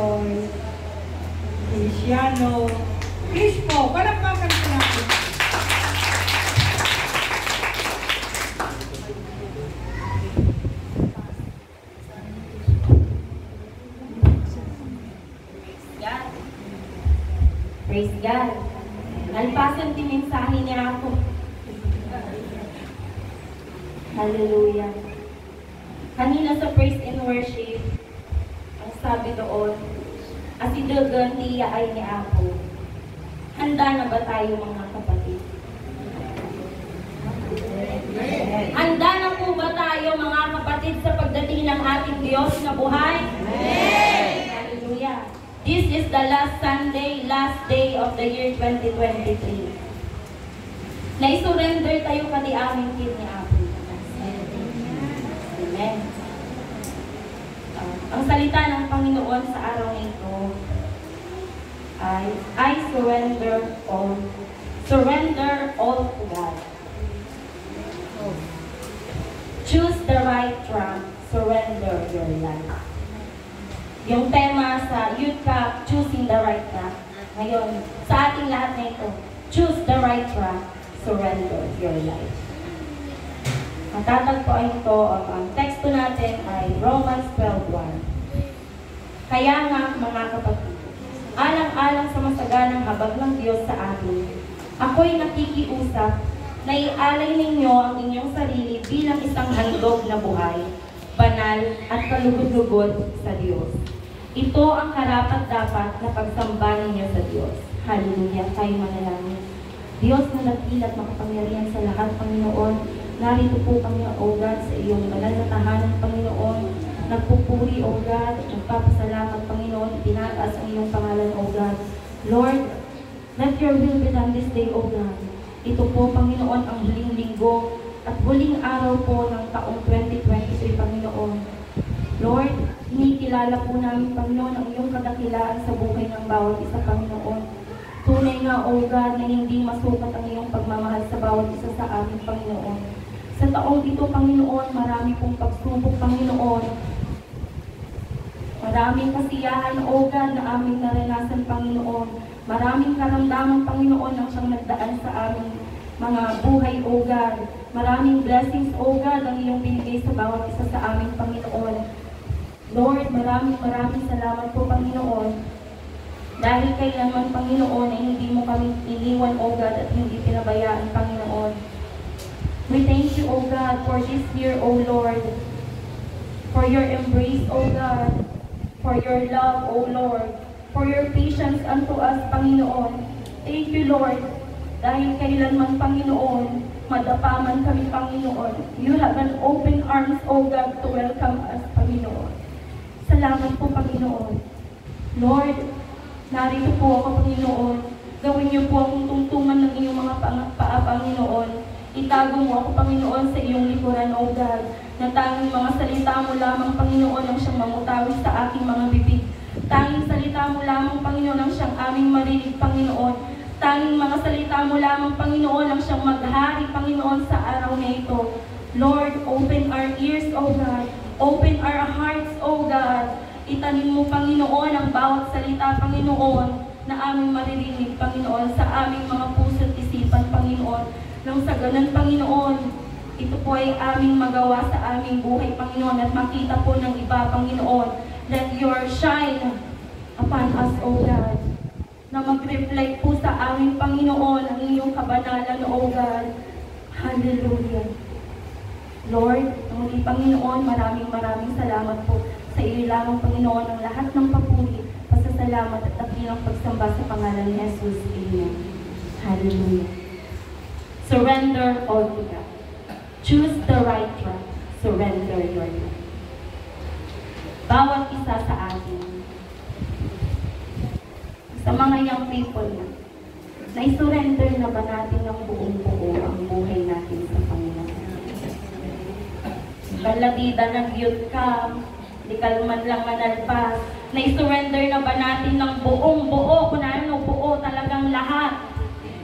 Joy, Feliciano, please po, palakpakan po natin. Praise God. Nalpasan din mensahe niya ako. Hallelujah. Kanina sa praise and worship, ang sabi doon, asidagan niya ay ni ako. Handa na ba tayo mga kapatid? Handa na po ba tayo mga kapatid sa pagdating ng ating Diyos na buhay? Amen! Hallelujah. This is the last Sunday, last day of the year 2023. Na-surrender tayo kadi aming kid ni Apo. Amen. Ang salita ng Panginoon sa araw na ito ay, I surrender all. Surrender all to God. Choose the right track. Surrender your life. Yung tema sa Youth Cup, choosing the right track. Ngayon, sa ating lahat na ito, choose the right track, surrender your life. Matatagpuan ito, ang teksto natin ay Romans 12:1. Kaya nga, mga kapatid, alang-alang sa masaganang habag ng Diyos sa atin, ako'y nakikiusap na ialay ninyo ang inyong sarili bilang isang handog na buhay, banal at kalugod-lugod sa Diyos. Ito ang karapat-dapat na pagsamba ninyo sa Diyos. Hallelujah. Tayo manalangin. Diyos na dakilat makapangyarihan sa lahat, Panginoon, narito po kami, O God, sa iyong banal na tahanan, Panginoon. Nagpupuri, O God, nagpapasalamat, Panginoon, tinataas ang iyong pangalan, O God. Lord, let your will be done this day, O God. Ito po, Panginoon, ang huling linggo at huling araw po ng taong 2023, Panginoon. Lord, inikilala po namin, Panginoon, ang iyong kadakilaan sa buhay ng bawat isa, Panginoon. Tunay nga, O God, na hindi masukat ang iyong pagmamahal sa bawat isa sa amin, Panginoon. Sa taong ito, Panginoon, marami pong pagsubok, Panginoon. Maraming kasiyahan, O God, na aming naranasan, Panginoon. Maraming karamdaman, Panginoon, ang siyang nagdaan sa aming mga buhay, O God. Maraming blessings, O God, ang iyong binigay sa bawat isa sa aming, Panginoon. Lord, maraming salamat po, Panginoon. Dahil kailanman, Panginoon, ay hindi mo kami iniwan, O God, at hindi pinabayaan, Panginoon. We thank you, O God, for this year, O Lord. For your embrace, O God. For your love, O Lord. For your patience unto us, Panginoon. Thank you, Lord. Dahil kailanman, Panginoon, madapaman kami, Panginoon. You have an open arms, O God, to welcome us, Panginoon. Salamat po, Panginoon. Lord, narito po ako, Panginoon. Gawin niyo po akong tungtungan ng iyong mga paa, Panginoon. Itago mo ako, Panginoon, sa iyong likuran, O God. Na tanging mga salita mo lamang, Panginoon, ang siyang mamutawid sa aking mga bibig. Tanging salita mo lamang, Panginoon, ang siyang aming marinig, Panginoon. Tanging mga salita mo lamang, Panginoon, ang siyang maghari, Panginoon, sa araw na ito. Lord, open our ears, O God. Open our hearts, O God. Itanim mo, Panginoon, ang bawat salita, Panginoon, na aming maririnig, Panginoon, sa aming mga puso at isipan, Panginoon. Nang sa ganun, Panginoon, ito po ay aming magawa sa aming buhay, Panginoon, at makita po ng iba, Panginoon. Let your shine upon us, O God. Na mag-reflect po sa aming, Panginoon, ang iyong kabanalan, O God. Hallelujah. Lord, ang Panginoon, maraming salamat po sa iyo lamang, Panginoon, ang lahat ng papuri, pasasalamat at dakilang pagsamba sa pangalan ni Jesus. Amen. Hallelujah. Surrender all to God. Choose the right track. Surrender your life. Bawat isa sa atin, sa mga young people na i-surrender na ba natin ng buong-buo ang buhay natin sa Panginoon? Balabida ng youth camp, di kalman lang manalpas, na i-surrender na ba natin ng buong-buo, kung ano buo talagang lahat,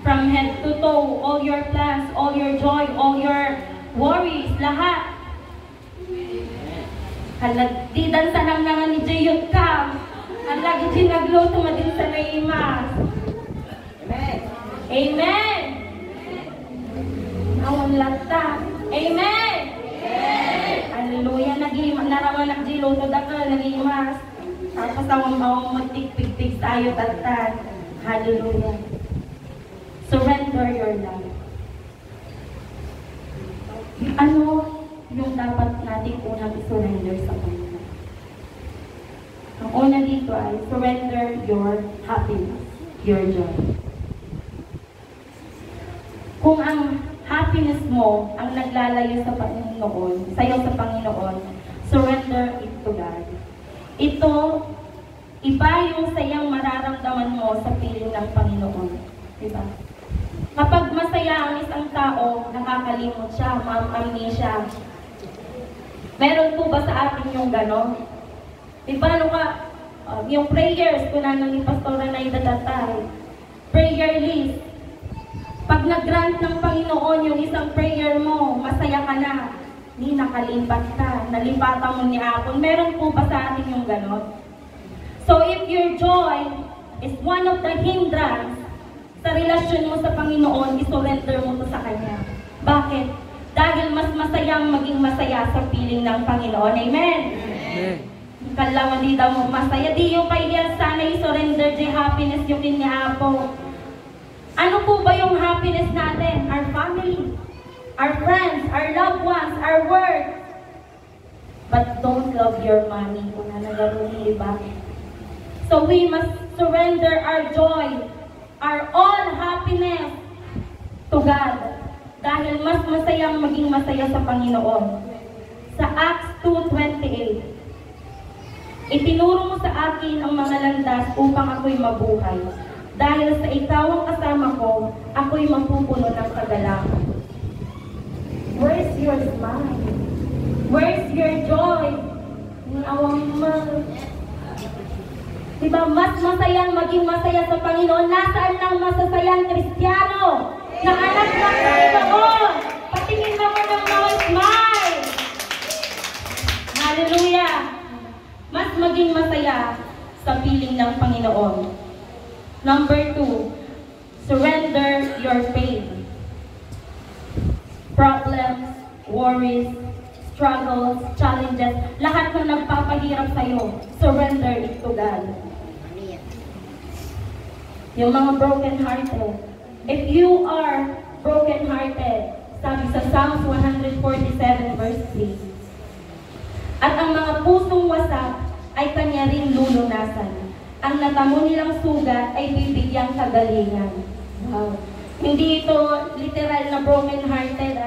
from head to toe, all your plans, all your joy, all your worries, lahat. Halagdidan sa nang ni youth camp, halag lagi ginagluto mo din sa naimas. Amen. Amen. Awan lata. Amen. Hallelujah. Naraman nagdiluto daka, nagimas. Tapos ang matik-pig-pig tayo tatan. Hallelujah. Surrender your life. Ano yung dapat natin unang i-surrender sa Panginoon? Ang una dito ay surrender your happiness, your joy. Kung ang happiness mo ang naglalayo sa Panginoon, sa'yo sa Panginoon, surrender it to God. Ito, iba yung sayang mararamdaman mo sa piling ng Panginoon. Diba? Kapag masaya ang isang tao, nakakalimot siya, amnesia. Meron po ba sa atin yung gano'n? Diba, ano ka, yung prayers, kung ano ni Pastora Naida Tatay, prayer list. Pag nag-grant ng Panginoon yung isang prayer mo, masaya ka na. Ni nakalipat ka, nalipatan mo ni Apon. Meron po ba sa atin yung gano'n? So if your joy is one of the hindrance sa relasyon mo sa Panginoon, isurrender mo to sa Kanya. Bakit? Dahil mas masayang maging masaya sa piling ng Panginoon. Amen? Amen. Kalaman di daw mo masaya. Di yung kaya sana i-surrender the happiness yung kiniapo. Ano po ba yung happiness natin? Our family, our friends, our loved ones, our work. But don't love your money. Kung nanagaro ni iba. So we must surrender our joy, our all happiness to God. Dahil mas masayang maging masaya sa Panginoon. Sa Acts 2:28, itinuro mo sa akin ang mga landas upang ako'y mabuhay. Dahil sa ikaw ang kasama ko, ako'y mapupuno ng kagalakan. Where's your smile? Where's your joy? Diba, mas masayang maging masaya sa Panginoon. Nasaan lang masasayang Kristiyano na anak ng Panginoon? Patingin naman ng mga smile. Hallelujah! Mas maging masaya sa piling ng Panginoon. Number 2, surrender your pain. Problems, worries, struggles, challenges, lahat ng nagpapahirap sa'yo, surrender it to God. Yung mga broken-hearted. If you are broken-hearted, sabi sa Psalms 147 verse 3, at ang mga pusong wasak ay kanya rin lulunasan. Ang natamo nilang sugat ay bibigyang kagalingan. Wow. Hindi ito literal na broken-hearted,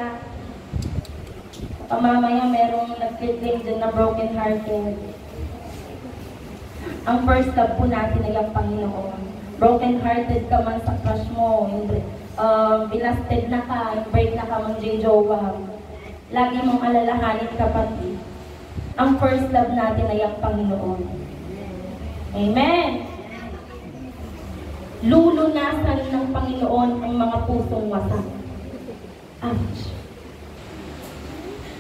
Mamaya merong nag-claim din na broken-hearted. Ang first love po natin ay ang Panginoon. Broken-hearted ka man sa crush mo, binasted na ka, break na ka mang jowa. Lagi mong alalahanin, kapatid. Ang first love natin ay ang Panginoon. Amen! Lulunasan ng Panginoon ang mga pusong wasak. Ouch!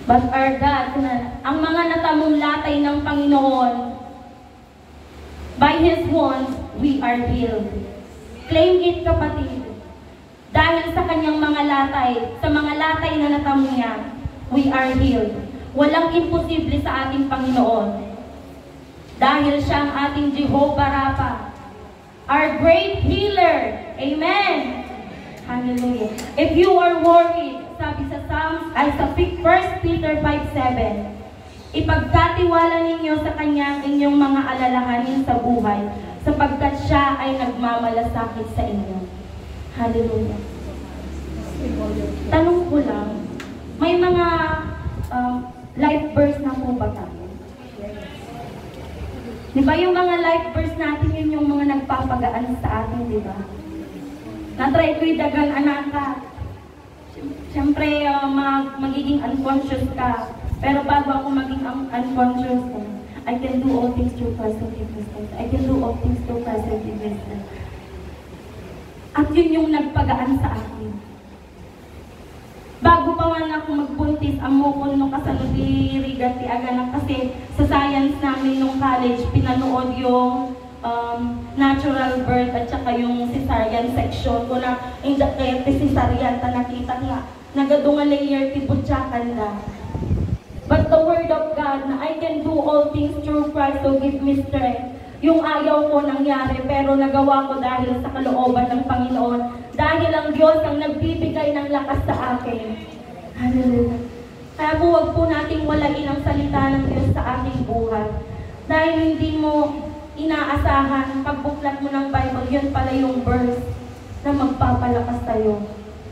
But our God, ang mga natamong latay ng Panginoon, by His wounds, we are healed. Claim it, kapatid. Dahil sa kanyang mga latay, sa mga latay na natamo niya, we are healed. Walang imposible sa ating Panginoon. Dahil siya ang ating Jehovah Rapha, our great healer. Amen. Hallelujah. If you are worried, sabi sa Psalms, ay sa 1 Peter 5:7, ipagkatiwala ninyo sa Kanya ang inyong mga alalahanin sa buhay, sapagkat siya ay nagmamalasakit sa inyo. Hallelujah. Tanong ko lang, may mga life verse na po ba tayo? Di ba yung mga life verse natin, yun yung mga nagpapagaan sa atin, di ba? Na-try ko'y dagang anak ka. Siyempre, magiging unconscious ka. Pero bago ako maging unconscious, I can do all things through Christ who gives me strength. I can do all things through Christ who gives me strength. At yun yung nagpagaan sa akin. Bago pa man ako magbuntis, amokon nung kasaludi rigati aganak kasi sa science namin nung college, pinanood yung natural birth at saka yung cesarean section ko na hindi kaya cesarean ta nakita nga nagadungan layer ti butsakan na. But the word of God na I can do all things through Christ who gives me strength. Yung ayaw ko nangyari pero nagawa ko dahil sa kalooban ng Panginoon. Dahil ang Diyos ang nagbibigay ng lakas sa akin. Hallelujah. Kaya po wag po nating walain ang salita ng Diyos sa ating buhay. Dahil hindi mo inaasahan, pagbuklat mo ng Bible, yun pala yung verse na magpapalakas tayo.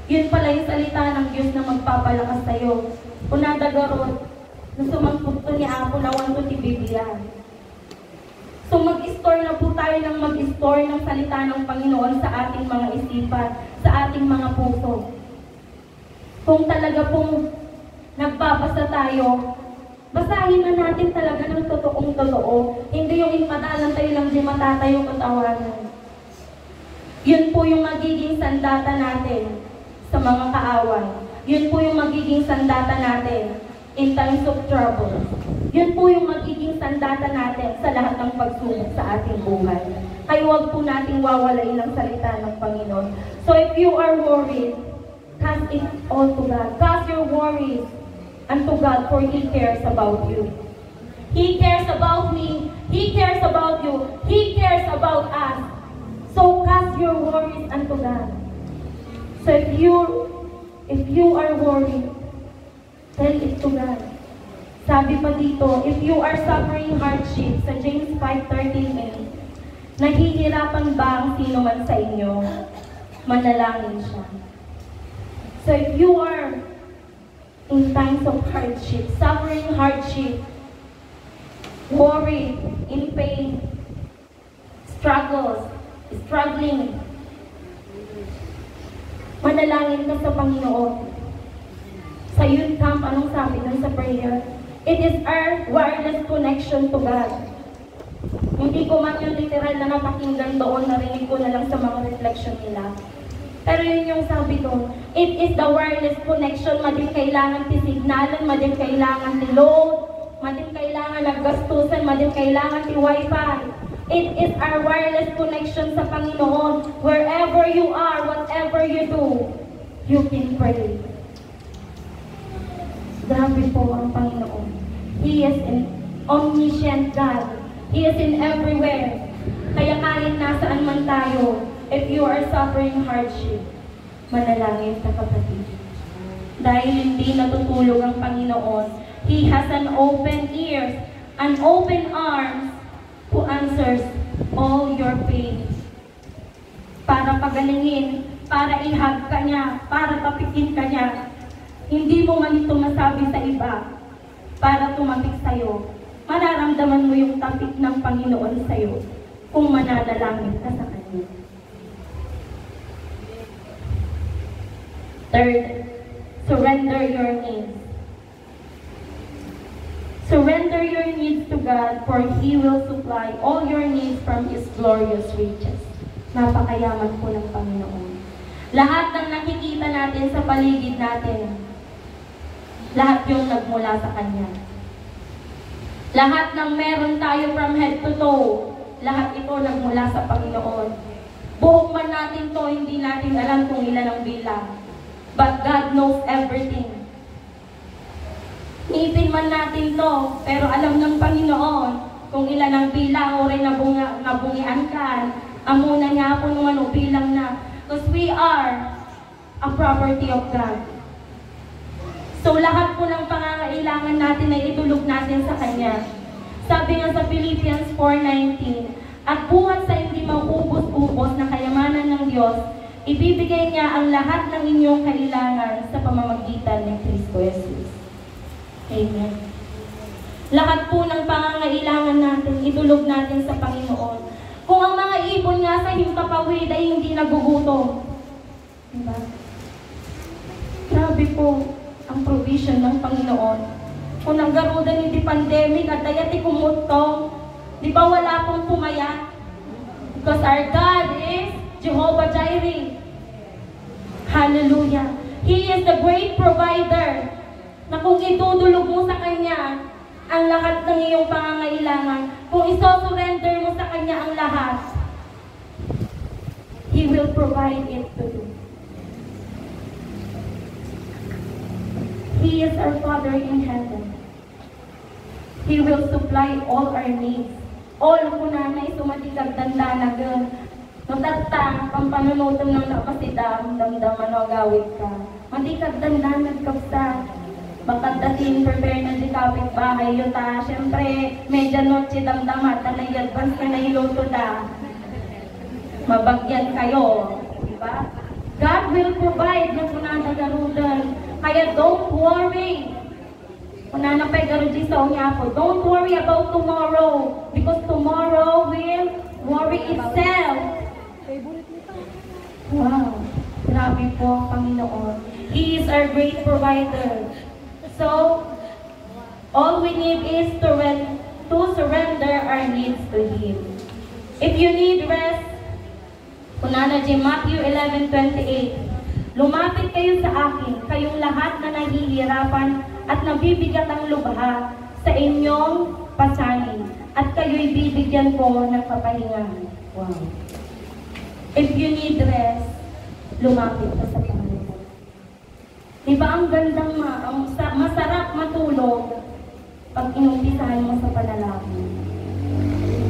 Yun pala yung salita ng Diyos na magpapalakas tayo. Unadagarot, na sumangkot to ni Apo na wanto ti Biblia. So mag-store na po tayo ng mag-store ng salita ng Panginoon sa ating mga isipan, sa ating mga puso. Kung talaga pong nagbabasa tayo, basahin na natin talaga ng totoong-totoo. Hindi yung impadalan tayo lang di matatayo katawanan. Yun po yung magiging sandata natin sa mga kaaway. Yun po yung magiging sandata natin in times of trouble. Yun po yung magiging sandata natin sa lahat ng pagsubok sa ating buhay. Kaya huwag po nating wawalain ang salita ng Panginoon. So if you are worried, cast it all to God. Cast your worries unto God, for He cares about you. He cares about me. He cares about you. He cares about us. So cast your worries unto God. So if you are worried, tell it to God. Sabi pa dito, if you are suffering hardship, sa James 5:13, nahihirapan ba ang sino man sa inyo? Manalangin siya. So if you are in times of hardship, suffering hardship, worry, in pain, struggling, manalangin ka sa Panginoon. Sa youth camp, anong sabi nun sa prayer? It is our wireless connection to God. Hindi ko man yung literal na napakinggan doon, narinig ko na lang sa mga reflection nila. Pero yun yung sabi doon, it is the wireless connection, mading kailangan ti signalan, mading kailangan ti load, mading kailangan naggastusan, mading kailangan ti wifi. It is our wireless connection sa Panginoon. Wherever you are, whatever you do, you can pray. Grabe po ang Panginoon. He is an omniscient God. He is in everywhere. Kaya kahit nasaan man tayo, if you are suffering hardship, manalangin ka kapatid. Dahil hindi natutulog ang Panginoon. He has an open ears, an open arms, who answers all your pain. Para pagalingin, para ihag ka niya, para tapikin ka niya. Hindi mo man ito masabi sa iba para tumapik sa'yo. Mararamdaman mo yung tapik ng Panginoon sa'yo kung mananalangin ka sa Kanya. Third, surrender your needs. Surrender your needs to God, for He will supply all your needs from His glorious riches. Napakayaman po ng Panginoon. Lahat ng nakikita natin sa paligid natin, lahat yung nagmula sa Kanya. Lahat ng meron tayo from head to toe, lahat ito nagmula sa Panginoon. Buhok man natin to, hindi natin alam kung ilan ang bilang. But God knows everything. Ngipin man natin to, pero alam ng Panginoon kung ilan ang bilang o rin nabungian ka. Amuna niya po nung bilang na. Because we are a property of God. So lahat po ng pangangailangan natin ay itulog natin sa Kanya. Sabi nga sa Philippians 4:19, at buhat sa hindi mauubos-ubos na kayamanan ng Diyos, ibibigay niya ang lahat ng inyong kailangan sa pamamagitan ng Kristo Jesus. Amen. Lahat po ng pangangailangan natin, itulog natin sa Panginoon. Kung ang mga ibon nga sa himpapawid ay hindi nagugutom. Diba? Grabe po ang provision ng Panginoon. Kung nanggarudan hindi pandemic at dayati kumutong, di ba wala pong pumaya? Because our God is Jehovah Jireh. Hallelujah. He is the great provider. Na kung itudulog mo sa Kanya ang lahat ng iyong pangangailangan, kung isosurrender mo sa Kanya ang lahat, will provide it to you. He is our Father in heaven. He will supply all our needs. All ko nanay sumatigag dandanagan. Natatta, pampanunutom ng napasidam, damdaman o gawit ka. Matikag dandanag kapsa. Bakat dating prepare na di kapit bahay yun ta. Siyempre, medya noche damdamat na nag-advance ka na iluto da. Mabagyan kayo. Diba? God will provide na kunana garudan. Kaya don't worry. Kunana pa'y garudi sa unya po. Don't worry about tomorrow. Because tomorrow will worry itself. Wow. Grabe po ang Panginoon. He is our great provider. So, all we need is to surrender our needs to Him. If you need rest, kunana di Matthew 11:28, lumapit kayo sa akin, kayong lahat na nahihirapan at nabibigat ang lubha sa inyong pasanin, at kayo'y bibigyan ko ng kapahingahan. Wow. If you need rest, lumapit ka sa Panginoon. Diba ang gandang masarap matulog pag inumpisahan mo sa panalangin?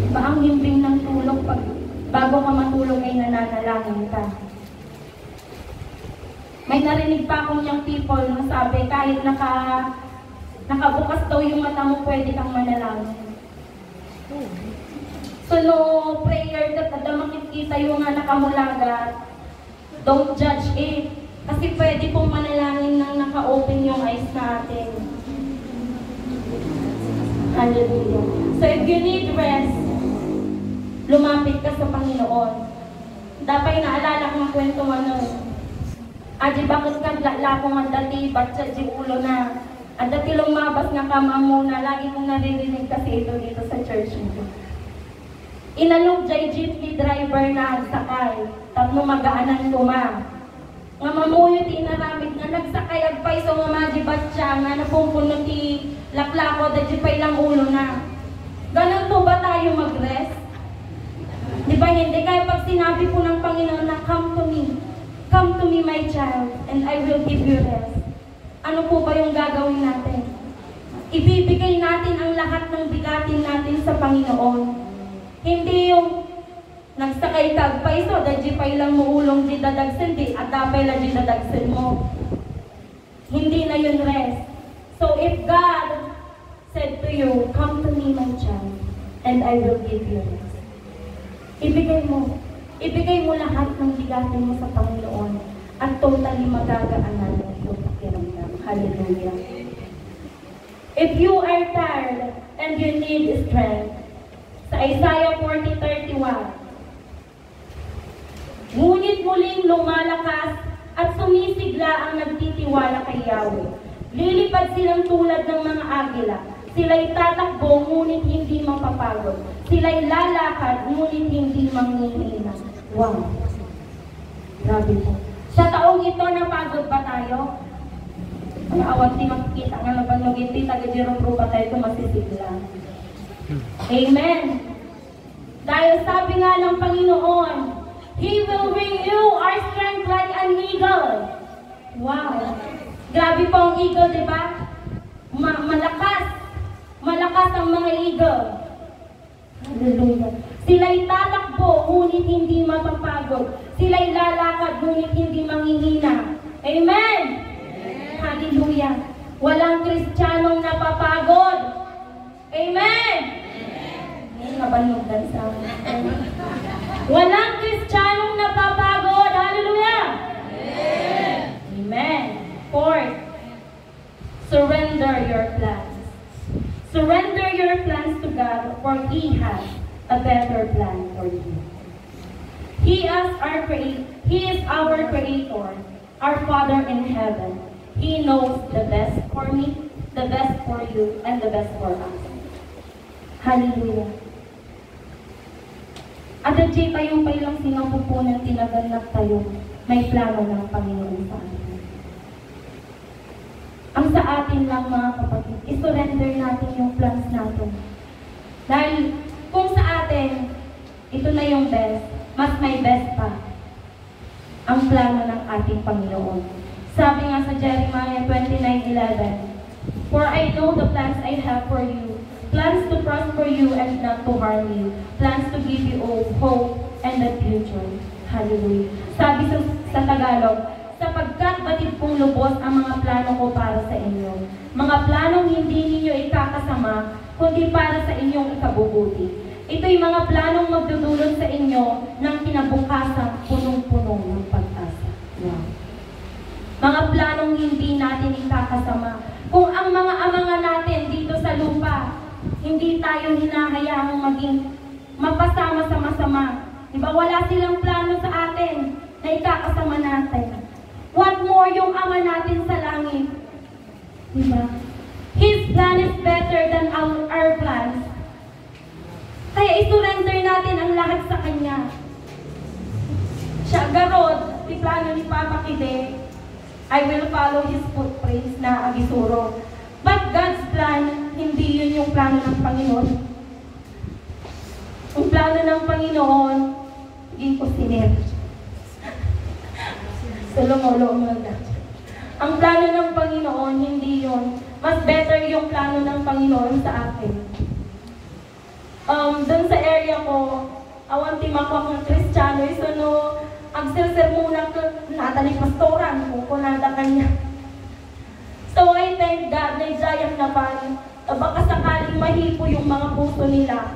Diba ang himbing ng tulog pag bago ka matulog ay nananalangin ka? May narinig pa akong yung people na sabi kahit nakabukas daw yung mata mo, pwede kang manalangin. So no prayer ka, kada makikita yung nakamulagat, don't judge it. Kasi pwede pong manalangin nang naka-open yung eyes natin. Hallelujah. So if you need rest, lumapit ka sa Panginoon. Dapat naalala ko ng kwento Aji bakit ka lakong ang dati, batsa di ulo na. Ang dati lumabas nga kama muna, lagi kong naririnig kasi ito dito sa church nito. Inalog jay jeepney driver na agsakay, tapno magaanan tuma. Nga mamuyot inaramid nga nagsakay agpay so nga maji batsa nga napumpuno ti laklako da jipay lang ulo na. Ganun po ba tayo mag-rest? Di ba hindi? Kaya pag sinabi po ng Panginoon na come to me my child and I will give you rest. Ano po ba yung gagawin natin? Ibibigay natin ang lahat ng bigatin natin sa Panginoon. Hindi yung nagsakay kagpay so dajipay lang mo ulong di dadagsen di at dapay lang di dadagsen mo. Hindi na yun rest. So if God said to you, come to me my child and I will give you rest. Ibigay mo lahat ng bigatin mo sa Panginoon at totally magagaanan mo yung pakiramdam. Hallelujah. If you are tired and you need strength, sa Isaiah 40:31, ngunit muling lumalakas at sumisigla ang nagtitiwala kay Yahweh. Lilipad silang tulad ng mga agila. Sila'y tatakbo, ngunit hindi mapapagod. Sila'y lalakad, ngunit hindi manghihina. Wow! Grabe po. Sa taong ito, napagod ba tayo? Ay, awat di makikita nga nabanog ito, taga-jirong rupa tayo, ito masisigla. Amen! Dahil sabi nga ng Panginoon, He will renew our strength like an eagle. Wow! Grabe po ang eagle, di ba? Malakas. Malakas ang mga eagle. Hallelujah. Sila'y tatakbo, ngunit hindi mapapagod. Sila'y lalakad, ngunit hindi manghihina. Amen! Hallelujah. Walang Kristiyanong napapagod. Amen! Nabanugan sa amin. Walang Kristiyanong napapagod. Hallelujah! Amen. Fourth, surrender your plans. Surrender your plans to God, for He has a better plan for you. He is our Creator, our Father in heaven. He knows the best for me, the best for you, and the best for us. Hallelujah. At di kayo pa ilang sinapupunan tinaganap tayo, may plano ng Panginoon sa atin. Ang sa atin lang mga kapatid, i-surrender natin yung plans natin. Dahil kung sa atin, ito na yung best, mas may best pa. ang plano ng ating Panginoon. Sabi nga sa Jeremiah 29:11, "For I know the plans I have for you, plans to prosper you and not to harm you, plans to give you hope and a future." Hallelujah. Sabi sa Tagalog, "Sapagkat batid kong lubos ang mga plano ko para sa inyo. Mga planong hindi ninyo ikakasama, kundi para sa inyong ikabubuti. Ito'y mga planong magdudulot sa inyo ng kinabukasan punong-puno ng pag-asa." Wow. Mga planong hindi natin ikakasama. Kung ang mga amanga natin dito sa lupa, hindi tayo hinahayaang maging mapasama sa masama. Diba? Wala silang plano sa atin na ikakasama natin. What more yung Ama natin sa langit? Diba? His plan is better than our plans. Kaya isurrender natin ang lahat sa Kanya. Siya, garod, di plano ni Papa Kide, I will follow His footprints na agisuro. But God's plan, hindi yun yung plano ng Panginoon. Ang plano ng Panginoon, hindi ko sinir. Sulong-ulo mga. Ang plano ng Panginoon, hindi yun. Mas better yung plano ng Panginoon sa akin. Doon sa area ko, awan timakwak ng Kristiyano, so no, agsilser muna ko, natali pastoran ko, kunada kanya. So I thank God na ijayak na pan, baka sakaling mahipo yung mga puso nila.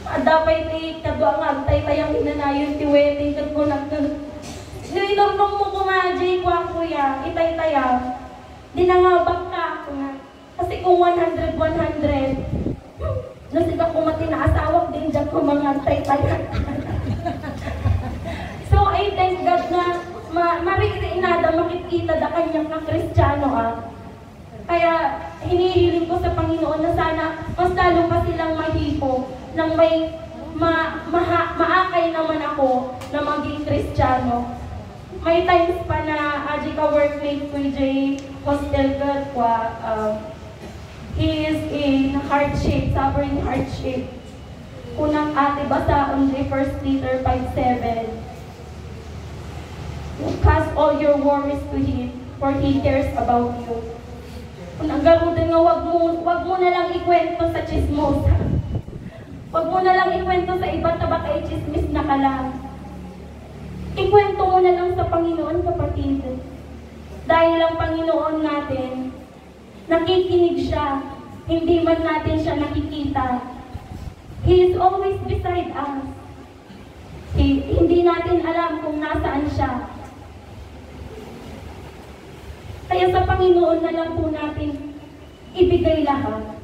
Dapat kadwa nga, tay-tayang inanayon, tiweting, kadgunak, ninornong mo kumadji, kwa kuya, itay-taya, dinangabak ka ako nga. Kasi kung 100, nasi ka kumati na asawak din dyan ko mga tay-taya. So I thank God na maririinada makikita da kanyang na Kristiyano Kaya hinihiling ko sa Panginoon na sana mas lalo pa silang mahipo nang may maakay naman ako na maging Kristiyano. May times pa na aji ka workmate ko Jay hostel God kwa he is in hardship, suffering hardship. Kunang ate basa on 1 Peter 5:7. Cast all your worries to Him, for He cares about you. Kung ang garuda nga, wag mo na lang ikwento sa chismos. Wag mo na lang ikwento sa iba't tabat ay chismis na ka lang. Ikwento mo na lang sa Panginoon, kapatid. Dahil ang Panginoon natin, nakikinig siya, hindi man natin siya nakikita. He is always beside us. Hindi natin alam kung nasaan siya. Kaya sa Panginoon na lang po natin ibigay lahat.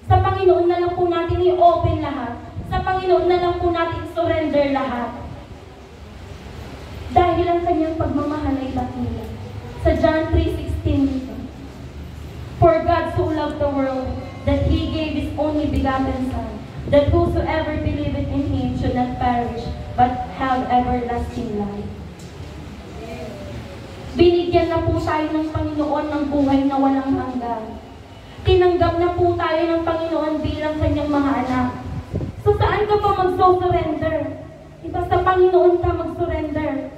Sa Panginoon na lang po natin i-open lahat. Sa Panginoon na lang po natin surrender lahat. Dahil ang kanyang pagmamahal ay dakila. Sa John 3:16, "For God so loved the world that He gave His only begotten Son, that whosoever believeth in Him should not perish, but have everlasting life." Binigyan na po tayo ng Panginoon ng buhay na walang hanggan. Tinanggap na po tayo ng Panginoon bilang kanyang mga anak. So saan ka pa mag-surrender? Diba sa Panginoon ka mag-surrender?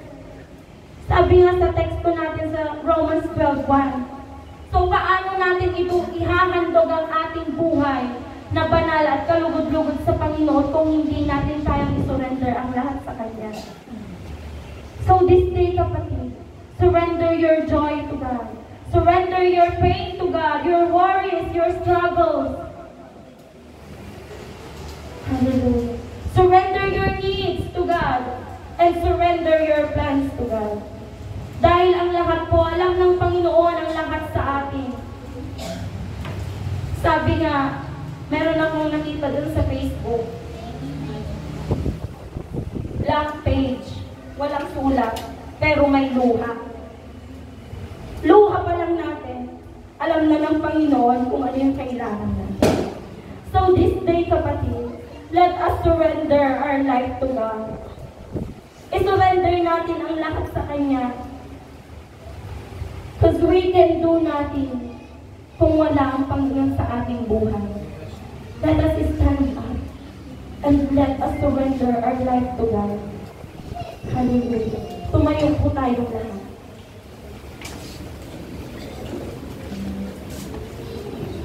Sabi nga sa teksto natin sa Romans 12:1. So paano natin ito ihahandog ang ating buhay na banal at kalugod-lugod sa Panginoon kung hindi natin kayang i-surrender ang lahat sa Kanya? So this day, kapatid, surrender your joy to God. Surrender your pain to God, your worries, your struggles. Hallelujah. Surrender your needs to God and surrender your plans to God. Dahil ang lahat po, alam ng Panginoon ang lahat sa atin. Sabi nga, meron akong nakita dun sa Facebook. Blank page. Walang sulat, pero may luha. Luha pa lang natin. Alam na ng Panginoon kung ano yung kailangan natin. So this day, kapatid, let us surrender our life to God. I-surrender natin ang lahat sa Kanya. Because we can do nothing kung wala ang Panginoon sa ating buhay. Let us stand up and let us surrender our life to God. Hallelujah. Tumayo po tayo lahat.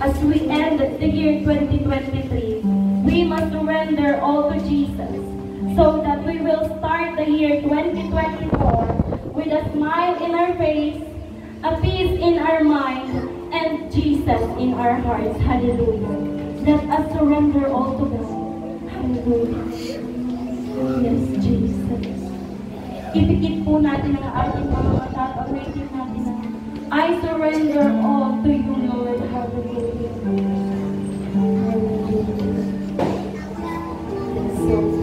As we end the year 2023, we must surrender all to Jesus so that we will start the year 2024 with a smile in our face, a peace in our mind, and Jesus in our hearts. Hallelujah. Let us surrender all to God. Hallelujah. Yes, Jesus. Ipikit po natin ang ating mga mata at rating natin na I surrender all to you, Lord. Hallelujah. Hallelujah. Yes, Lord.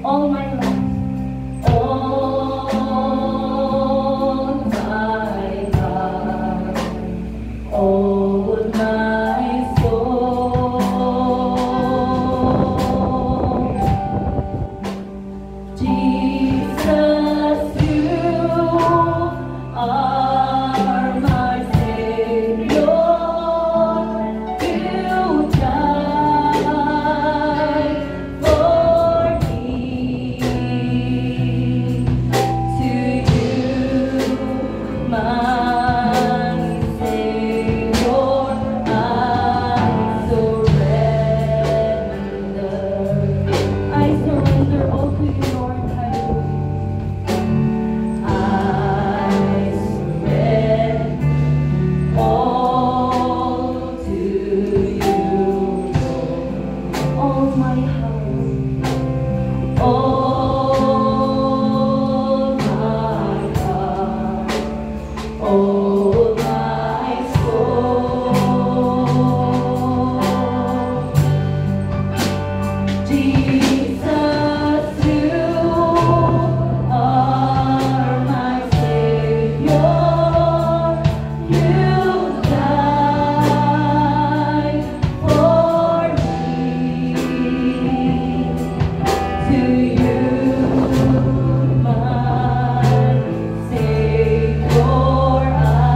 All my life, all my God, all my soul. Jesus, you are my Savior. You died for me. To you, my Savior, I surrender. I surrender all to you, Lord. Hallelujah. I surrender all to you, all my heart, all my heart, all my soul. Jesus, you are my Savior. You died for me. To you, my Savior,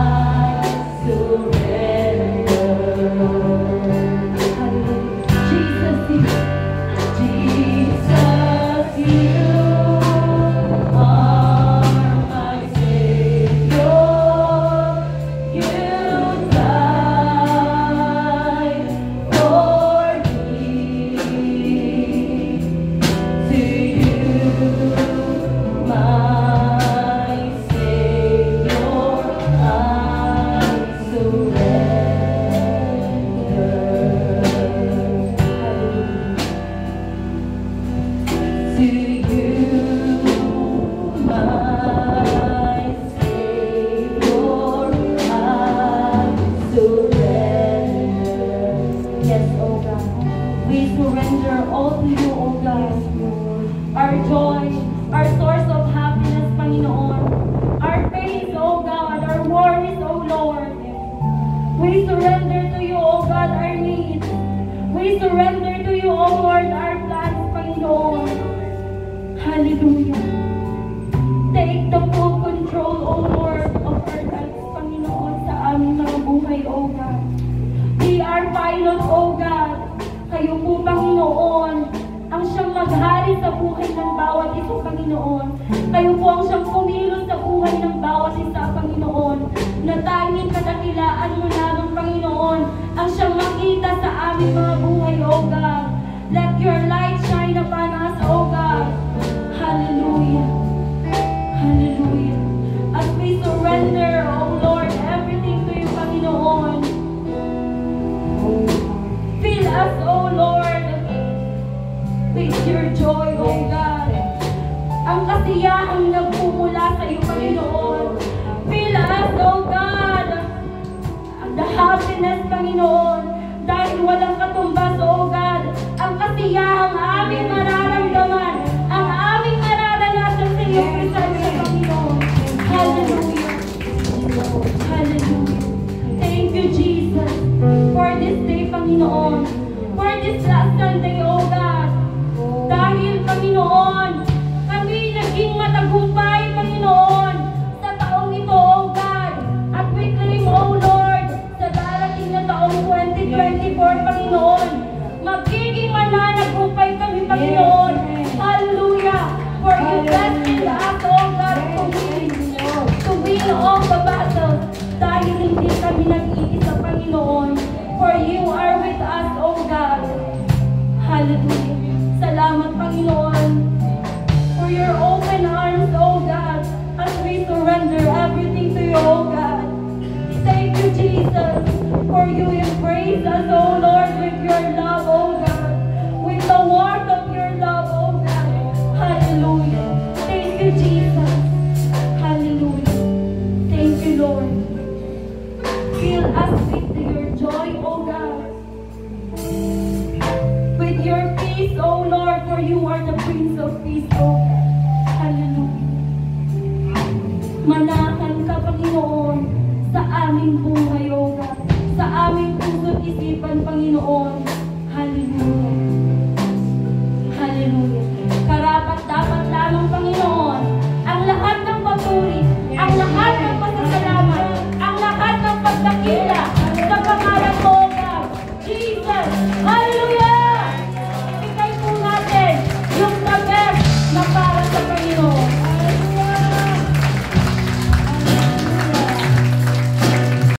I We surrender to you, O God, our needs. We surrender to you, O Lord, our plans, Panginoon. Hallelujah. Take the full control, O Lord, of our lives, Panginoon, sa aming mga buhay, O God. We are pilot, O God. Kayo po, Panginoon, ang siyang maghari sa buhay ng bawat isa, Panginoon. Kayo po ang siyang kumilos sa buhay ng bawat isa, Panginoon. Na tanging kadakilaan mo lamang, Panginoon, ang siyang makita sa aming mga buhay, O God. Let your light shine upon us, O God. Hallelujah. Hallelujah. As we surrender, O Lord, everything to you, Panginoon. Fill us, O Lord, with your joy, O God. Ang kasiyahang nagpumula sa iyo, Panginoon. Fill us, O God, the happiness, Panginoon, dahil walang katumbas, O God, ang kasiyahang aming mararamdaman, ang aming mararanasan sa iyo, Panginoon. Hallelujah. Hallelujah. Thank you, Jesus, for this day, Panginoon. Panginoon, for this last Sunday, O God. Dahil, Panginoon, kami naging matagumpay, Panginoon, sa taong ito, O God. At we claim, O Lord, sa darating na taong 2024, Panginoon, magiging mananagumpay kami, Panginoon. Hallelujah! For you destined us, O God, to win all the battles. Dahil hindi kami nag-iisa, Panginoon. For you are with us, O God. Hallelujah. Salamat, Panginoon, for your open arms, O God, as we surrender everything to you, O God. Thank you, Jesus, for you embrace us, O Lord, with your love, O God, with the warmth of your love, O God. Hallelujah. Thank you, Jesus. Hallelujah. Thank you, Lord. Fill us with your joy, O God. With your peace, O Lord, for you are the Prince of Peace, O God. Hallelujah. Manahan ka, Panginoon, sa aming buhay, O God. Sa aming puso't isipan, Panginoon. Hallelujah. Hallelujah. Karapat dapat lamang, Panginoon, ang lahat ng papuri, ang lahat ng pasasalamat, ang lahat ng pagdakila sa pangalan mo, O God. Jesus.